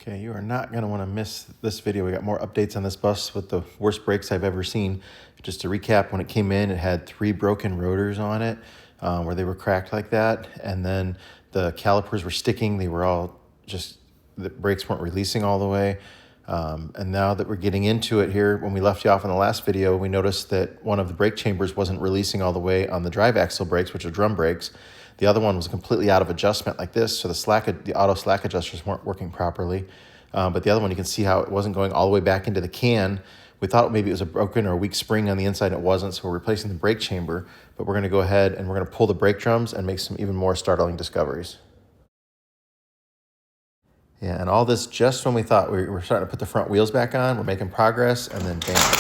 Okay, you are not going to want to miss this video. We got more updates on this bus with the worst brakes I've ever seen. Just to recap, when it came in, it had 3 broken rotors on it where they were cracked like that. And then the calipers were sticking. They were all just, the brakes weren't releasing all the way. And now that we're getting into it here, when we left you off in the last video, we noticed that one of the brake chambers wasn't releasing all the way on the drive axle brakes, which are drum brakes. The other one was completely out of adjustment like this, so the auto slack adjusters weren't working properly. But the other one, you can see how it wasn't going all the way back into the can. We thought maybe it was a broken or a weak spring on the inside, and it wasn't, so we're replacing the brake chamber. But we're going to go ahead and we're going to pull the brake drums and make some even more startling discoveries. Yeah, and all this just when we thought we were starting to put the front wheels back on. We're making progress, and then bam.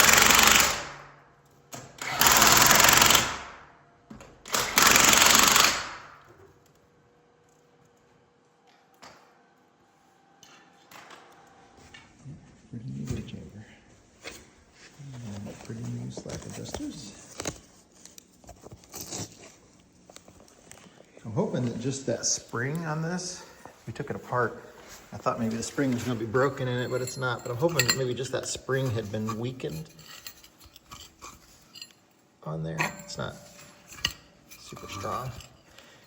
Pretty new brake chamber. And pretty new slack adjusters. I'm hoping that just that spring on this, we took it apart. I thought maybe the spring was going to be broken in it, but it's not. But I'm hoping that maybe just that spring had been weakened on there. It's not super strong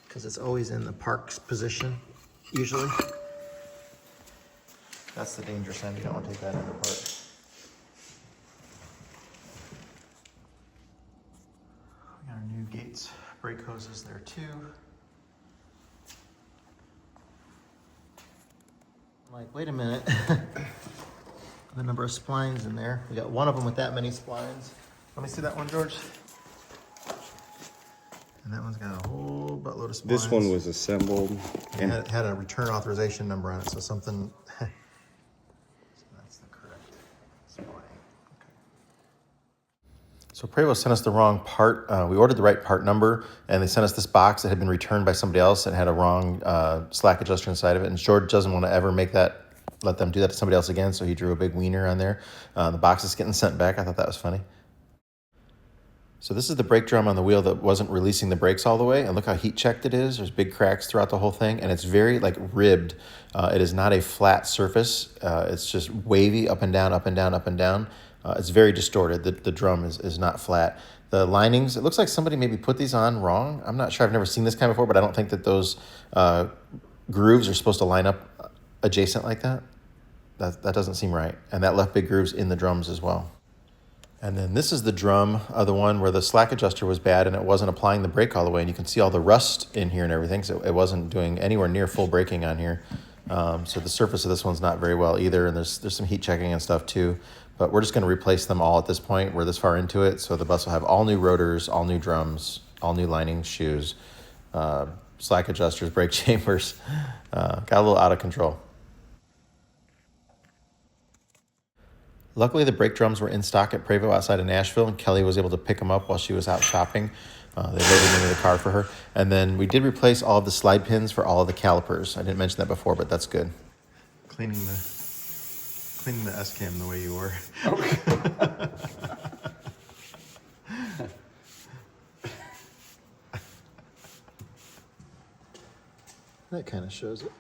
because it's always in the park's position, usually. That's the dangerous end. You don't want to take that end apart. We got our new Gates brake hoses there too. I'm like, wait a minute. The number of splines in there. We got one of them with that many splines. Let me see that one, George. And that one's got a whole buttload of splines. This one was assembled. And it had a return authorization number on it, so something. So that's the correct spline. Okay. So Prevost sent us the wrong part. We ordered the right part number, and they sent us this box that had been returned by somebody else that had a wrong slack adjuster inside of it. And George doesn't want to ever let them do that to somebody else again, so he drew a big wiener on there. The box is getting sent back. I thought that was funny. So this is the brake drum on the wheel that wasn't releasing the brakes all the way, and look how heat checked it is. There's big cracks throughout the whole thing, and it's very like ribbed. It is not a flat surface. It's just wavy up and down, up and down, up and down. It's very distorted. The drum is not flat. The linings, it looks like somebody maybe put these on wrong. I'm not sure. I've never seen this kind before, but I don't think that those grooves are supposed to line up adjacent like that. That doesn't seem right. And that left big grooves in the drums as well. And then this is the drum of the one where the slack adjuster was bad and it wasn't applying the brake all the way. And you can see all the rust in here and everything. So it wasn't doing anywhere near full braking on here. So the surface of this one's not very well either. And there's some heat checking and stuff too. But we're just going to replace them all at this point. We're this far into it. So the bus will have all new rotors, all new drums, all new linings, shoes, slack adjusters, brake chambers. Got a little out of control. Luckily, the brake drums were in stock at Prevost outside of Nashville, and Kelly was able to pick them up while she was out shopping. They loaded them into the car for her. And then we did replace all of the slide pins for all of the calipers. I didn't mention that before, but that's good. Cleaning the S-cam the way you were. That kind of shows it.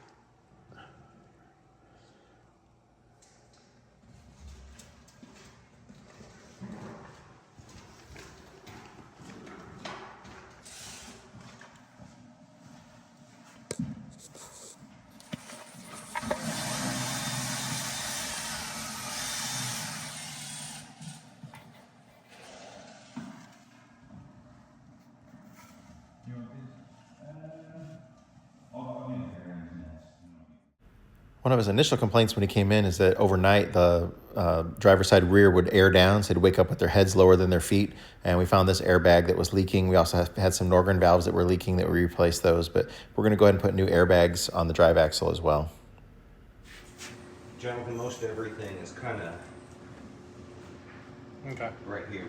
One of his initial complaints when he came in is that overnight the driver's side rear would air down, so they'd wake up with their heads lower than their feet. And we found this airbag that was leaking. We also had some Norgren valves that were leaking that we replaced those. But we're going to go ahead and put new airbags on the drive axle as well. Jonathan, most everything is kind of okay right here,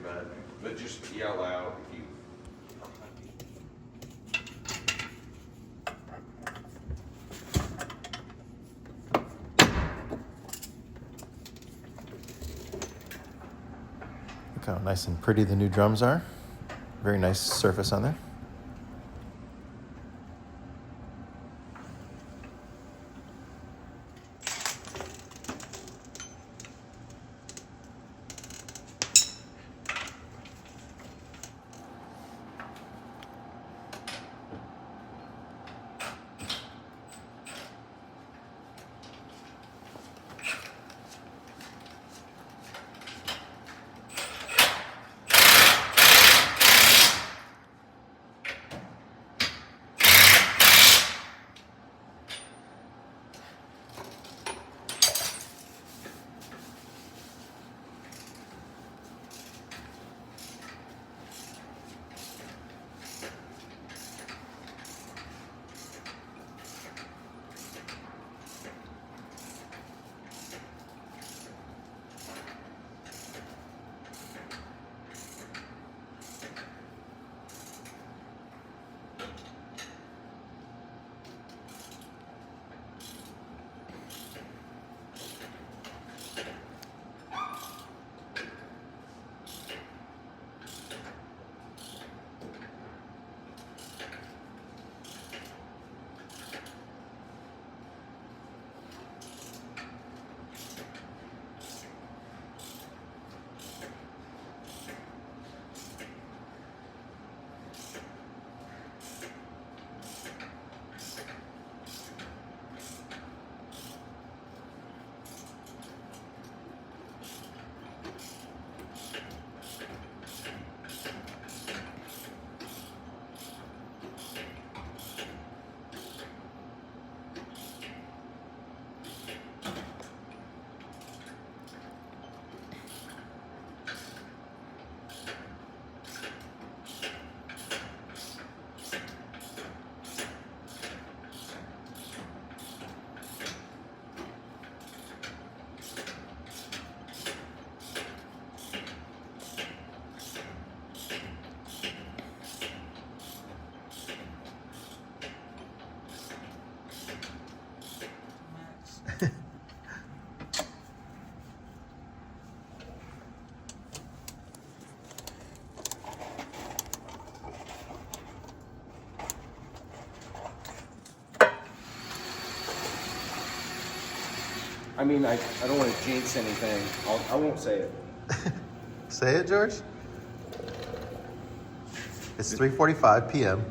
but just yell out if you. Look how nice and pretty the new drums are. Very nice surface on there. I mean, I don't want to jinx anything. I won't say it. Say it, George. It's 3:45 p.m.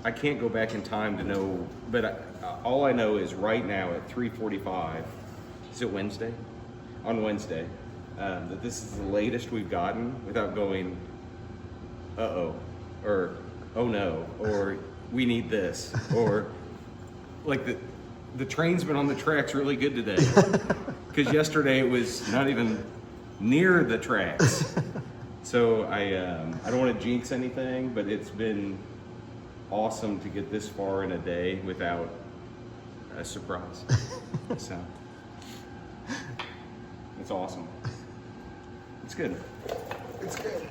I can't go back in time to know, but all I know is right now at 3:45, is it Wednesday? On Wednesday, that this is the latest we've gotten without going, uh-oh, or oh no, or we need this, or like the train's been on the tracks really good today. Because yesterday it was not even near the tracks. So I don't want to jinx anything, but it's been awesome to get this far in a day without a surprise. So it's awesome. It's good. It's good.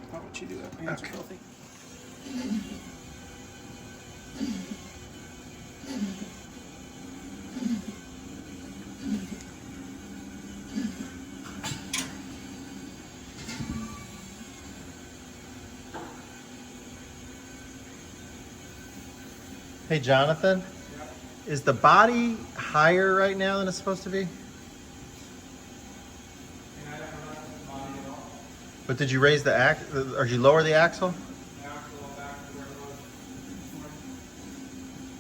Why would you do that? Hands are filthy. Hey, Jonathan, is the body higher right now than it's supposed to be? But did you raise the or did you lower the axle?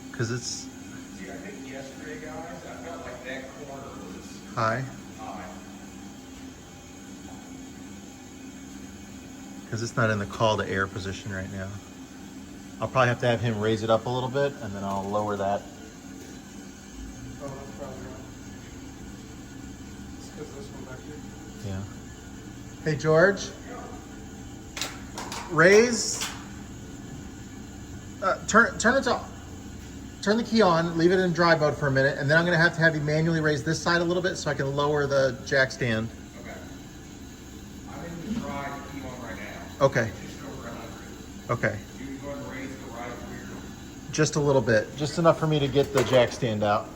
Because it's See, I think yesterday, guys, I felt like that corner was high. high. Because it's not in the call to air position right now. I'll probably have to have him raise it up a little bit, and then I'll lower that. Oh, that's probably right. It's because this one back here. Yeah. Hey, George. Raise. Turn it off. Turn the key on. Leave it in dry mode for a minute, and then I'm going to have you manually raise this side a little bit so I can lower the jack stand. Okay. I'm in the dry key on right now. Okay. Just over 100. Okay. You can go ahead and raise the right rear. Just a little bit. Just enough for me to get the jack stand out.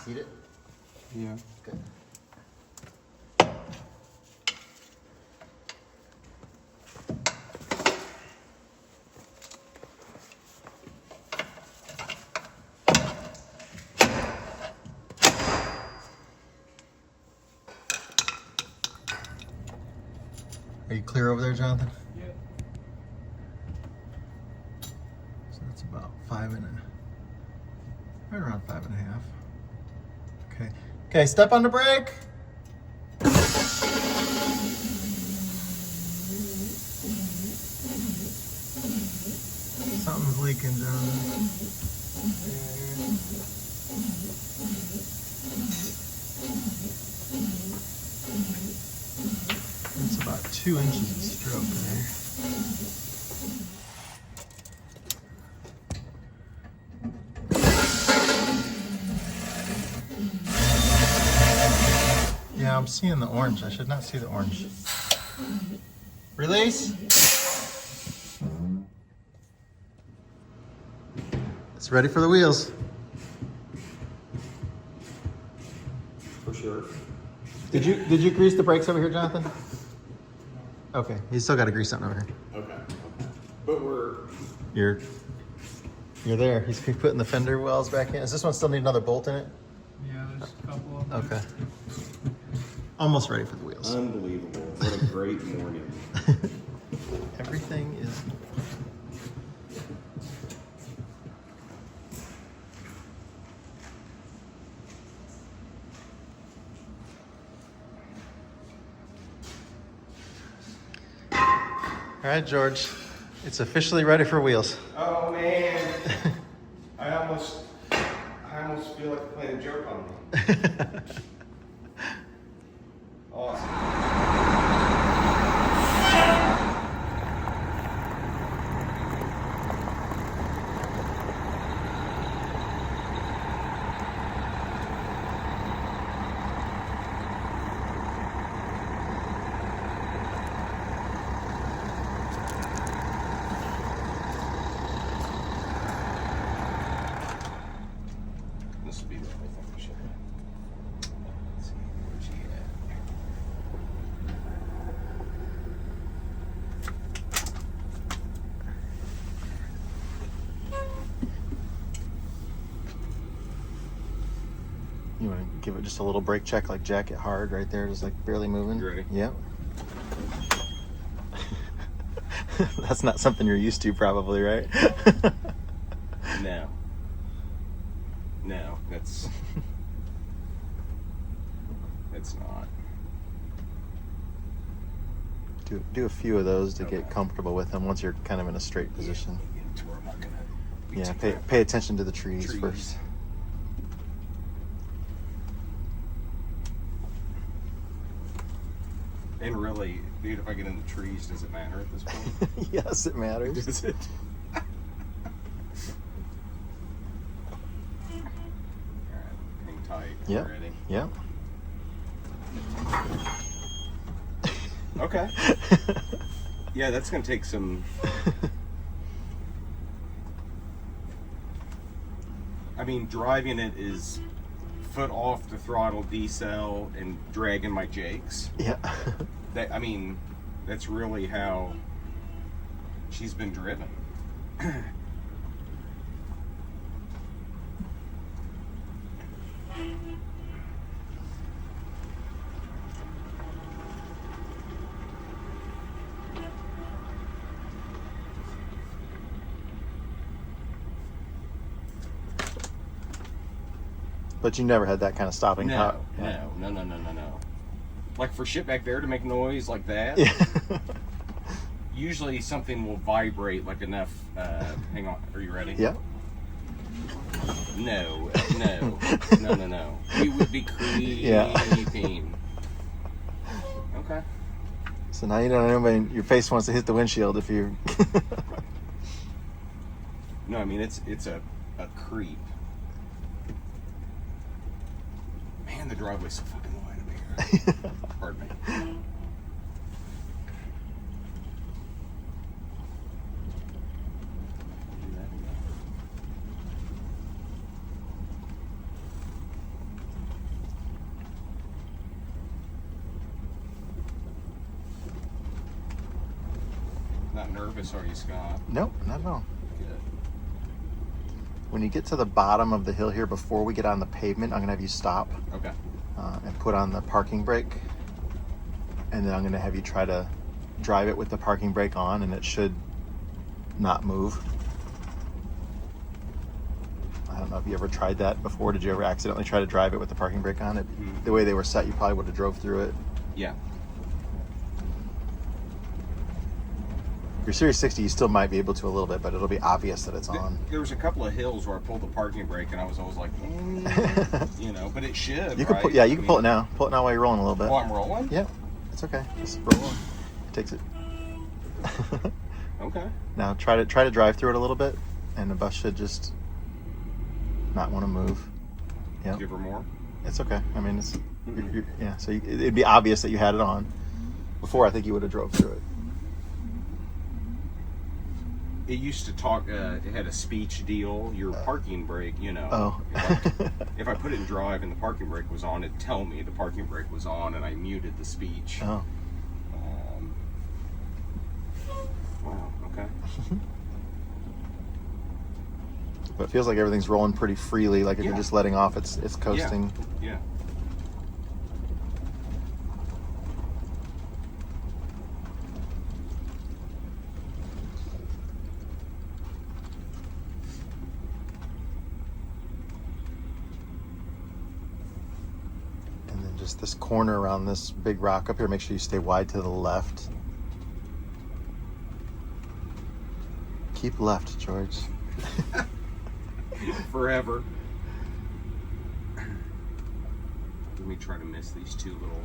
Seat it? Yeah. Good. Are you clear over there, Jonathan? Yeah. So that's about 5 and right around 5.5. Okay. Okay, step on the brake. Something's leaking, Jonathan. It's about 2 inches of stroke there. Yeah, I'm seeing the orange. I should not see the orange. Release. It's ready for the wheels. For sure. Did you grease the brakes over here, Jonathan? Okay, you still got to grease something over here. Okay. But we're You're there. He's putting the fender wells back in. Does this one still need another bolt in it? Yeah, there's a couple of them. Okay. Almost ready for the wheels. Unbelievable. What a great morning. Everything is. All right, George. It's officially ready for wheels. Oh man. I almost feel like you're playing a joke on me. Awesome. This would be the only thing we should have. Let's see, where's he at? You want to give it just a little brake check, like jack it hard right there, just like barely moving. You ready? Yep. That's not something you're used to, probably, right? No. No, that's not. Do a few of those to Okay. get comfortable with them once you're kind of in a straight position. Get to where I'm not gonna be Yeah, too pay attention to the trees Trees. first. And really, dude, if I get in the trees, does it matter at this point? Yes, it matters. Does it? Alright, hang tight. Yep. Ready? Yep. Okay. Yeah, that's gonna take some. I mean, driving it is foot off the throttle, decel, and dragging my jakes. Yeah. I mean, that's really how she's been driven. But you never had that kind of stopping power. No. Like for shit back there to make noise like that, Yeah. usually something will vibrate like enough. Hang on, are you ready? Yep. No. We would be creeping. Yeah. Okay. So now you don't know anybody. Your face wants to hit the windshield if you. No, I mean it's a creep. Man, the driveway's so fucking wide up here. Pardon me. Do that again. Not nervous, are you, Scott? Nope, not at all. Good. When you get to the bottom of the hill here, before we get on the pavement, I'm gonna have you stop Okay. and put on the parking brake, and then I'm gonna have you try to drive it with the parking brake on, and it should not move. I don't know if you ever tried that before. Did you ever accidentally try to drive it with the parking brake on? The way they were set, you probably would have drove through it. Yeah. Your Series 60, you still might be able to a little bit, but it'll be obvious that it's on. There was a couple of hills where I pulled the parking brake, and I was always like, you know, but it should. You can pull, yeah, you can pull it now. Pull it now while you're rolling a little bit. Oh, I'm rolling? Yeah, it's okay. Just roll on. It takes it. Okay. Now try to drive through it a little bit, and the bus should just not want to move. Yeah, Give her more. it's okay. I mean, it's yeah. So it'd be obvious that you had it on. Before, I think you would have drove through it. It used to talk. It had a speech deal. Your parking brake, you know. Oh. If I put it in drive and the parking brake was on, it'd tell me the parking brake was on, and I muted the speech. Oh. Wow. Okay. But it feels like everything's rolling pretty freely. Like if you're Yeah. just letting off, it's coasting. Yeah. And then just this corner around this big rock up here, make sure you stay wide to the left. Keep left, George. Forever. Let me try to miss these two little.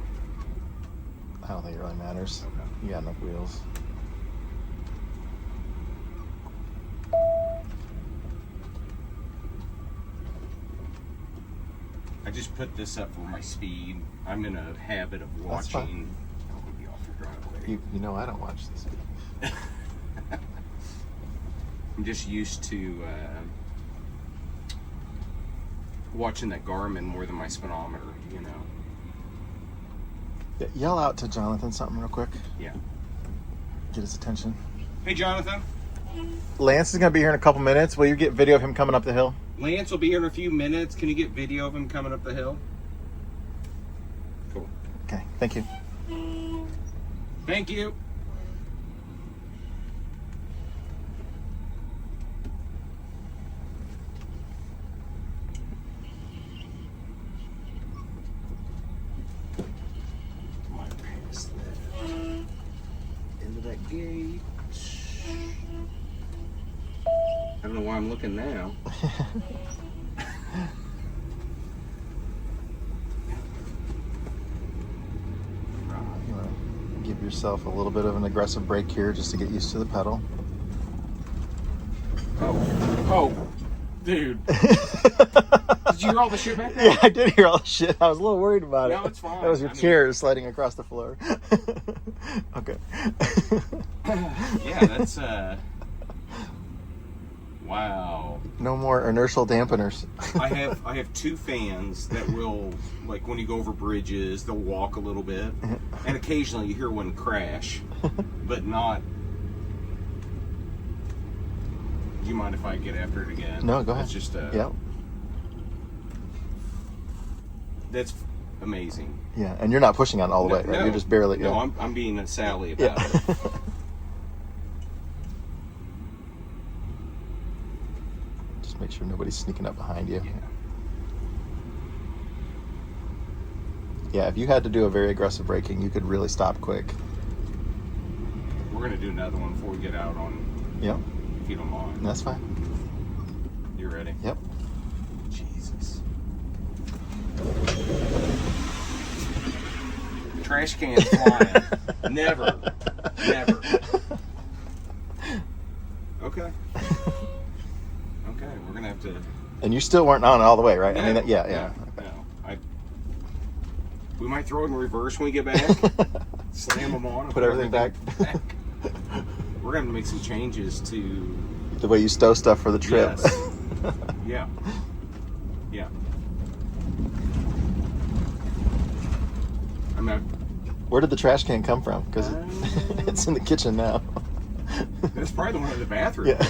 I don't think it really matters. Okay. You got enough wheels. I just put this up for my speed. I'm in a habit of That's fine. watching. Oh, we'll be off your driveway. You know I don't watch this. I'm just used to watching that Garmin more than my speedometer, you know. Yeah, yell out to Jonathan something real quick. Yeah. Get his attention. Hey, Jonathan. Lance is going to be here in a couple minutes. Will you get video of him coming up the hill? Lance will be here in a few minutes. Can you get video of him coming up the hill? Cool. Okay, thank you. Thank you. Might pass that into that gate. I don't know why I'm looking now. You want to give yourself a little bit of an aggressive brake here just to get used to the pedal. Oh, dude. Did you hear all the shit back there? Yeah, I did hear all the shit. I was a little worried about it. No, it's fine. That was your I mean- chair sliding across the floor. Okay. Yeah, that's wow. No more inertial dampeners. I have two fans that will, like, when you go over bridges, they'll walk a little bit, and occasionally you hear one crash, but not. Do you mind if I get after it again? No, go ahead. It's just Yep. That's amazing. Yeah, and you're not pushing on it all the way, right? No, You're just barely. No, yeah. I'm being a Sally about Yeah. it. Just make sure nobody's sneaking up behind you. Yeah. Yeah, if you had to do a very aggressive braking, you could really stop quick. We're gonna do another one before we get out on, Yep, if you don't mind. that's fine. You ready? Yep. Jesus. Trash can flying. Never. Never. Okay. Okay, we're gonna have to. And you still weren't on it all the way, right? I mean, No, yeah. No. We might throw it in reverse when we get back. Slam them on. And Put everything back. We're gonna make some changes to. The way you stow stuff for the trip. Yes. Yeah. Yeah. I mean, Where did the trash can come from? Because it's in the kitchen now. that's probably the one in the bathroom. Yeah.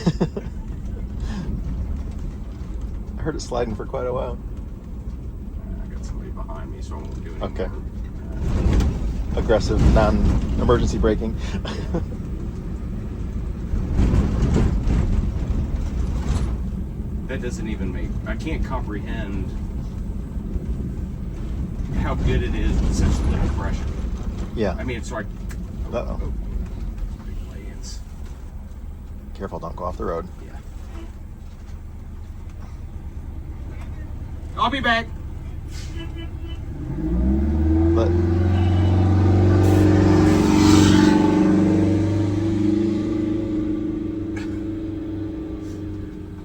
I heard it sliding for quite a while. I got somebody behind me, so I won't do any Okay. more. aggressive, non-emergency braking. That doesn't even make. I can't comprehend how good it is with such little pressure. Yeah. I mean, it's like. Uh-oh. Big lay-ins. Careful, don't go off the road. Yeah. I'll be back. But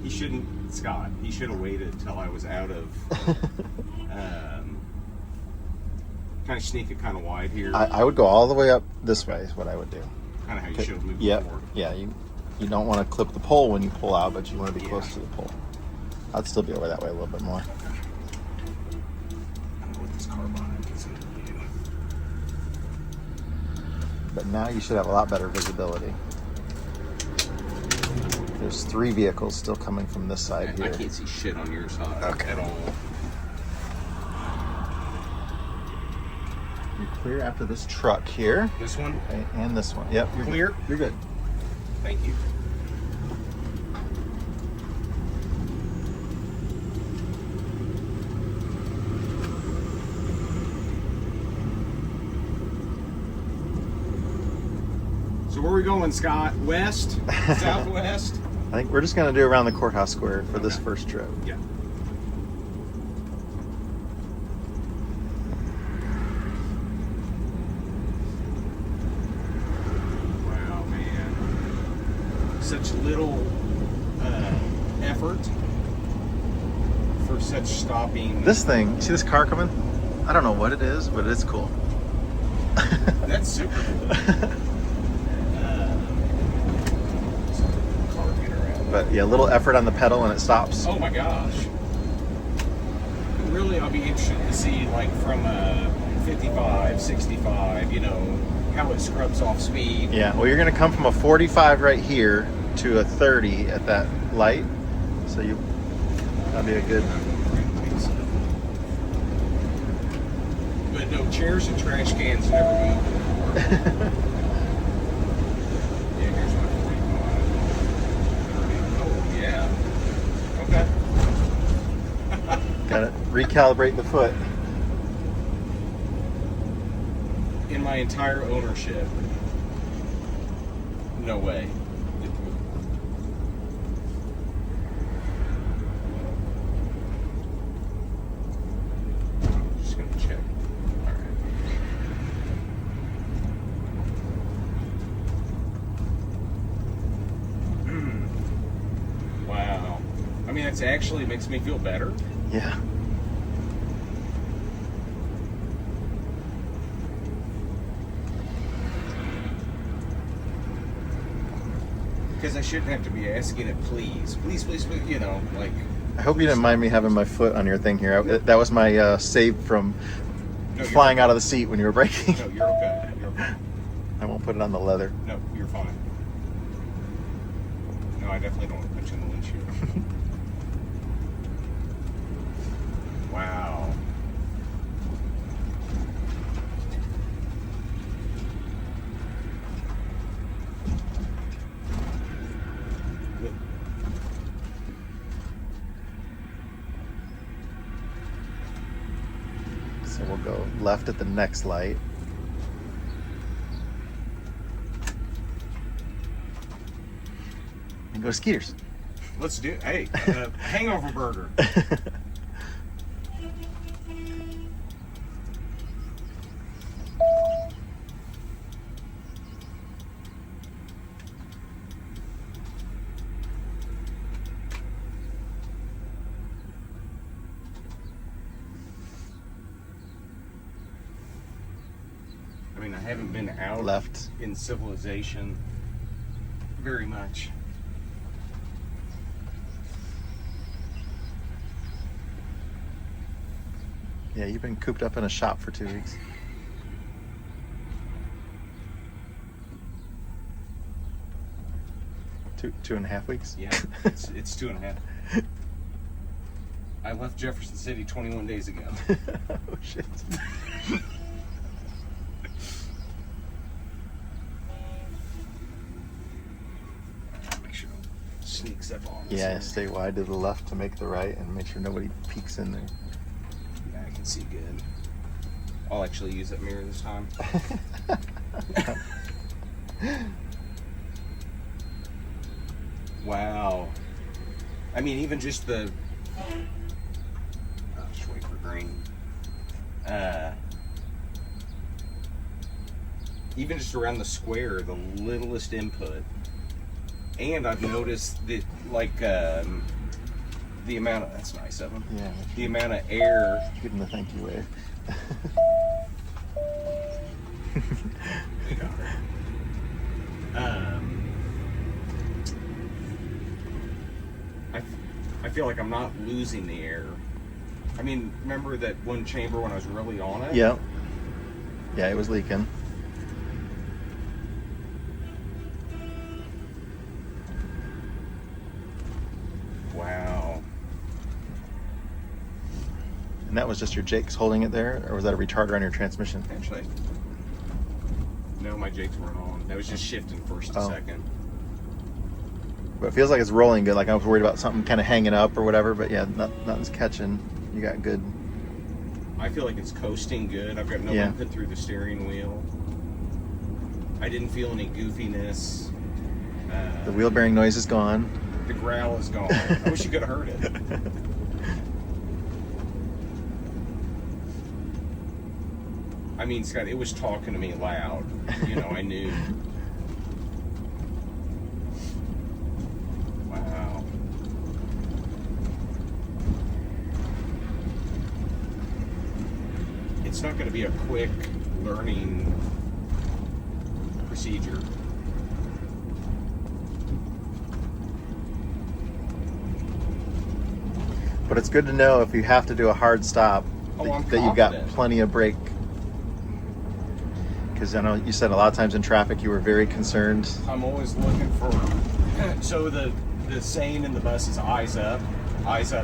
He shouldn't, Scott. He should have waited until I was out of. Kind of sneak it kind of wide here. I would go all the way up this way is what I would do. Kind of how you should have moved Yep. forward. Yeah, you don't want to clip the pole when you pull out, but you want to be Yeah. close to the pole. I'd still be over that way a little bit more. I don't know what this carbonic is going to do. But now you should have a lot better visibility. There's 3 vehicles still coming from this side I here. can't see shit on your side at all. You're clear after this truck here. This one? And this one. Yep, you're Clear? Good. You're good. Thank you. So where are we going, Scott? West? Southwest? I think we're just going to do around the courthouse square for this first trip. Yeah. Wow, man. Such little effort for such stopping. This thing, see this car coming? I don't know what it is, but it's cool. That's super cool. Car getting around. But yeah, a little effort on the pedal and it stops. Oh my gosh. Really, I'll be interested to see, like, from 55, 65, you know, how it scrubs off speed. Yeah, well, you're going to come from a 45 right here to a 30 at that light. So that'll be a good. But no, chairs and trash cans never moved before. Yeah, here's my 45. 30. Oh, yeah. Okay. Got to recalibrate the foot. In my entire ownership, no way. Just gonna check. All right. Wow. I mean, that's actually makes me feel better. Yeah. Because I shouldn't have to be asking it, please, please, please, please, you know, like. I hope you didn't mind me having my foot on your thing here. That was my save from flying out of the seat when you were braking. No, you're okay. You're okay. I won't put it on the leather. No, you're fine. No, I definitely don't want to put you in the windshield. Wow. Good. So we'll go left at the next light. And go to Skeeter's. Let's do. Hey, hangover burger. I mean, I haven't been out Left. in civilization very much. Yeah, you've been cooped up in a shop for 2 weeks. Two and a half weeks? Yeah, it's 2.5. I left Jefferson City 21 days ago. Oh, shit. sneaks up on us. Yeah, here. stay wide to the left to make the right and make sure nobody peeks in there. Yeah, I can see good. I'll actually use that mirror this time. Wow. I mean, even just the... I'll just wait for green. Even just around the square, the littlest input. And I've noticed that, like, the amount of... That's nice of them. Yeah. The amount of air... Give them the thank you wave. We got her. I feel like I'm not losing the air. I mean, remember that one chamber when I was really on it? Yeah. Yeah, it was leaking. Wow. And that was just your Jakes holding it there, or was that a retarder on your transmission? Actually, no, my jakes weren't on. That was just shifting first to Oh. second. But it feels like it's rolling good. Like I was worried about something kind of hanging up or whatever, but yeah, nothing's catching. You got good. I feel like it's coasting good. I've got no Yeah. input through the steering wheel. I didn't feel any goofiness. The wheel bearing noise is gone. The growl is gone. I wish you could have heard it. I mean, Scott, it was talking to me loud. You know, I knew. Wow. It's not going to be a quick learning procedure. But it's good to know if you have to do a hard stop Oh, I'm that you've got confident. plenty of brake. Because I know you said a lot of times in traffic you were very concerned. I'm always looking for. So the saying in the bus is eyes up,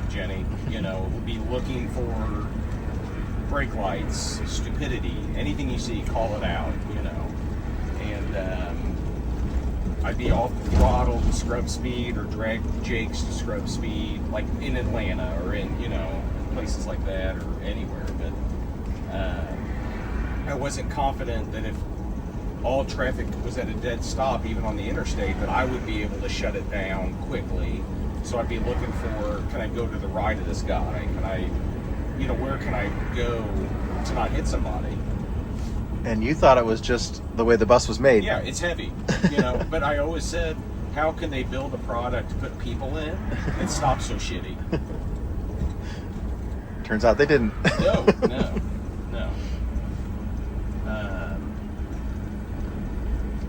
Jenny. You know, we'll be looking for brake lights, stupidity, anything you see, call it out. You know, and I'd be off the throttle to scrub speed or drag Jakes to scrub speed, like in Atlanta or in places like that or anywhere, but. I wasn't confident that if all traffic was at a dead stop, even on the interstate, that I would be able to shut it down quickly. So I'd be looking for, can I go to the right of this guy? Can I, where can I go to not hit somebody? And you thought it was just the way the bus was made. Yeah, it's heavy, but I always said, how can they build a product to put people in and stop so shitty? Turns out they didn't. No.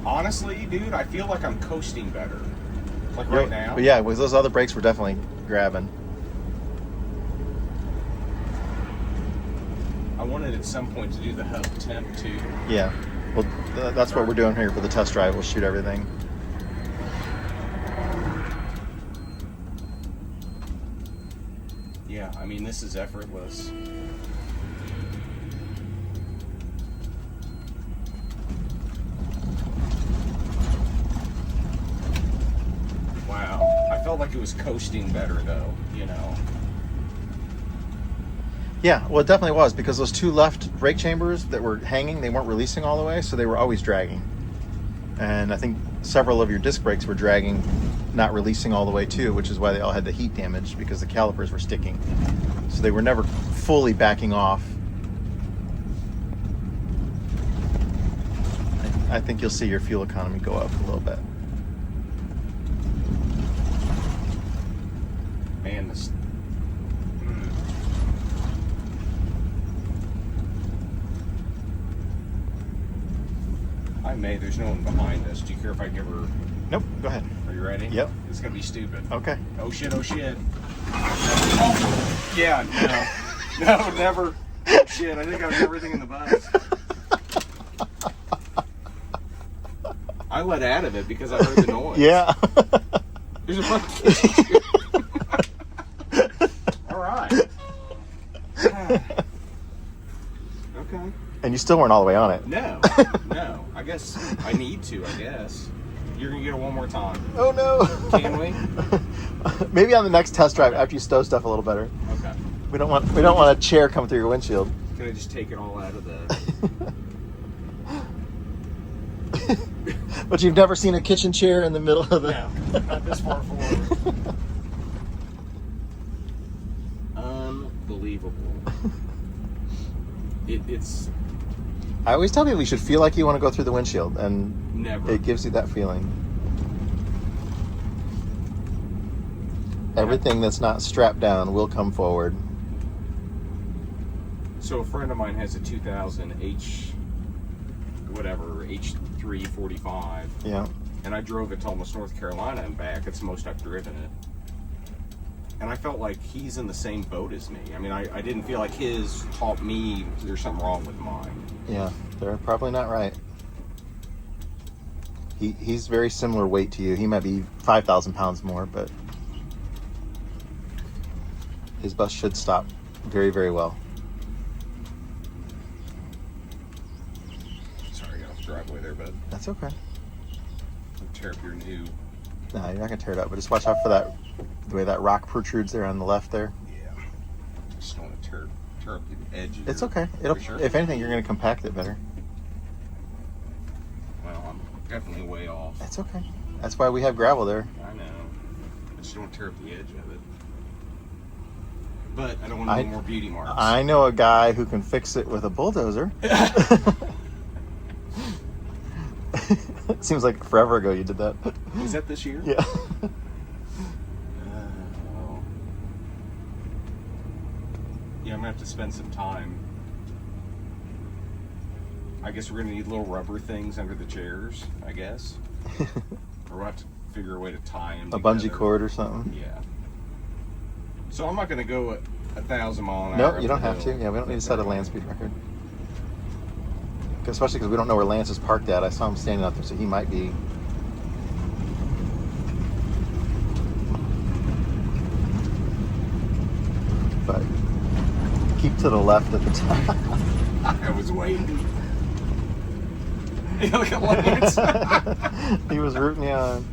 Honestly, dude, I feel like I'm coasting better. Like right now. But yeah, because those other brakes were definitely grabbing. I wanted at some point to do the hub temp too. Yeah. Well, that's what we're doing here for the test drive. We'll shoot everything. Yeah, I mean, this is effortless. Wow. I felt like it was coasting better though, Yeah, well, it definitely was because those two left brake chambers that were hanging, they weren't releasing all the way, so they were always dragging. And I think several of your disc brakes were dragging, not releasing all the way too, which is why they all had the heat damage because the calipers were sticking. So they were never fully backing off. I think you'll see your fuel economy go up a little bit. Man, this. There's no one behind us. Do you care if I give her? Nope, go ahead. Are you ready? Yep. It's gonna be stupid. Okay. Oh shit! Oh shit! Oh, yeah, no, never. Oh shit! I think I was everything in the bus. I let out of it because I heard the noise. Yeah. There's a bunch. All right. Okay. And you still weren't all the way on it. No. I guess I need to. I guess. You're gonna get it one more time. Oh no! Can we? Maybe on the next test drive after you stow stuff a little better. Okay. We don't want a chair coming through your windshield. Can I just take it all out of the? But you've never seen a kitchen chair in the middle of the. No, not this far forward. Unbelievable. It's I always tell people you should feel like you want to go through the windshield, and never. it gives you that feeling. Everything that's not strapped down will come forward. So a friend of mine has a 2000 H345. Yeah. And I drove it to almost North Carolina and back. It's the most I've driven it. And I felt like he's in the same boat as me. I mean, I didn't feel like his taught me there's something wrong with mine. Yeah, they're probably not right. He's very similar weight to you. He might be 5,000 pounds more, but his bus should stop very, very well. Sorry, I got off the driveway there, bud. That's okay. Don't tear up your new. No, you're not gonna tear it up, but just watch out for that, the way that rock protrudes there on the left there. Yeah. Just don't want to tear up the edge. Of It's your- okay. It'll, Sure? if anything, you're gonna compact it better. Well, I'm definitely way off. That's okay. That's why we have gravel there. I know. I just don't want to tear up the edge of it. But I don't want any more beauty marks. I know a guy who can fix it with a bulldozer. Seems like forever ago you did that. Was that this year? Yeah. Well, yeah, I'm gonna have to spend some time. I guess we're gonna need little rubber things under the chairs, I guess. Or we'll have to figure a way to tie them A together. bungee cord or something. Yeah. So I'm not gonna go at 1,000 mile an hour. No, up you don't the have to. hill. Yeah, we don't need to set a land speed record. Especially because we don't know where Lance is parked at. I saw him standing out there, so he might be. But keep to the left at the time. I was waiting. Look at Lance. He was rooting you on.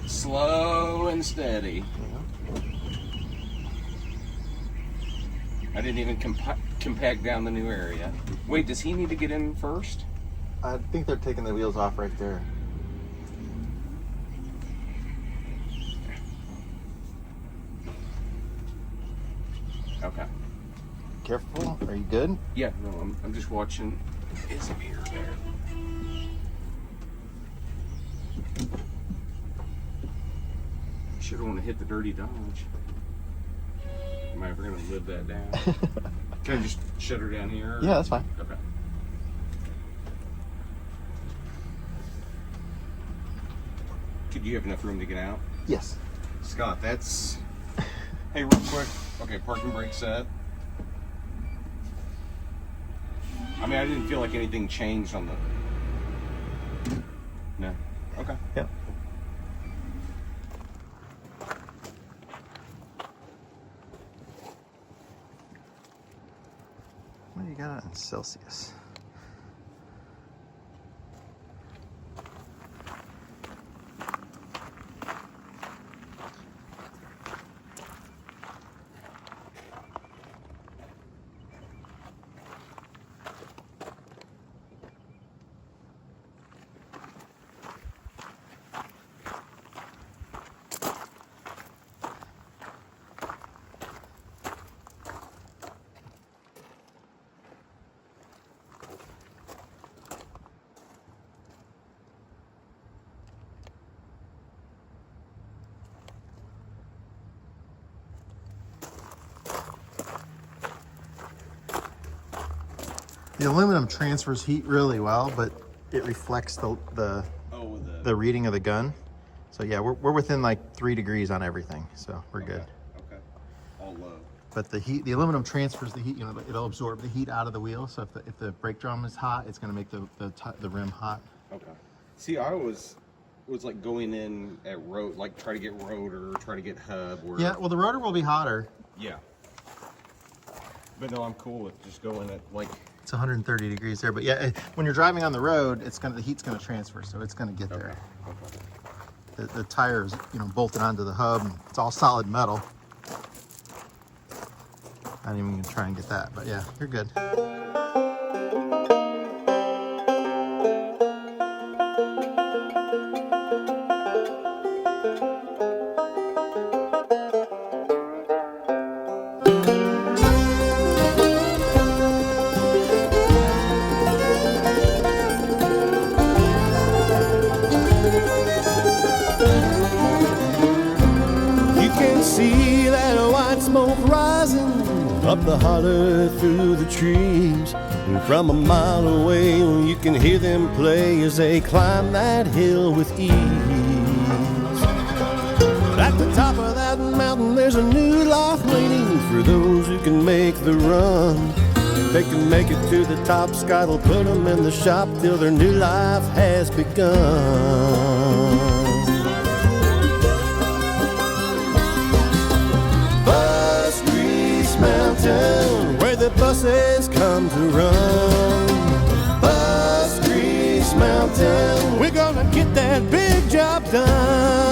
Slow and steady. I didn't even compact down the new area. Wait, does he need to get in first? I think they're taking the wheels off right there. Okay. Careful. Are you good? Yeah, no, I'm just watching his mirror there. Sure don't want to hit the dirty Dodge. Am I ever going to live that down? Can I just shut her down here? Yeah, that's fine. Okay. Could you have enough room to get out? Yes. Scott, that's... Hey, real quick. Okay, parking brake set. I mean, I didn't feel like anything changed on the... No? Okay. Yeah. What do you got in Celsius? The aluminum transfers heat really well, but it reflects the reading of the gun. So yeah, we're within like 3 degrees on everything, so we're good. Okay. All low. But the aluminum transfers the heat. You know, it'll absorb the heat out of the wheel. So if the brake drum is hot, it's going to make the rim hot. Okay. See, I was like going in at road, like try to get rotor, try to get hub. Where, Yeah, well the rotor will be hotter. Yeah. But no, I'm cool with just going at like. It's 130 degrees there, but yeah, when you're driving on the road, the heat's gonna transfer, so it's gonna get there. The tire's, bolted onto the hub, and it's all solid metal. Not even gonna try and get that, but yeah, you're good. See that white smoke rising up the holler through the trees, and from a mile away you can hear them play as they climb that hill with ease. But at the top of that mountain there's a new life waiting for those who can make the run. If they can make it to the top, Scott will put them in the shop till their new life has begun. Mountain, where the buses come to run. Bus Grease Mountain, we're gonna get that big job done.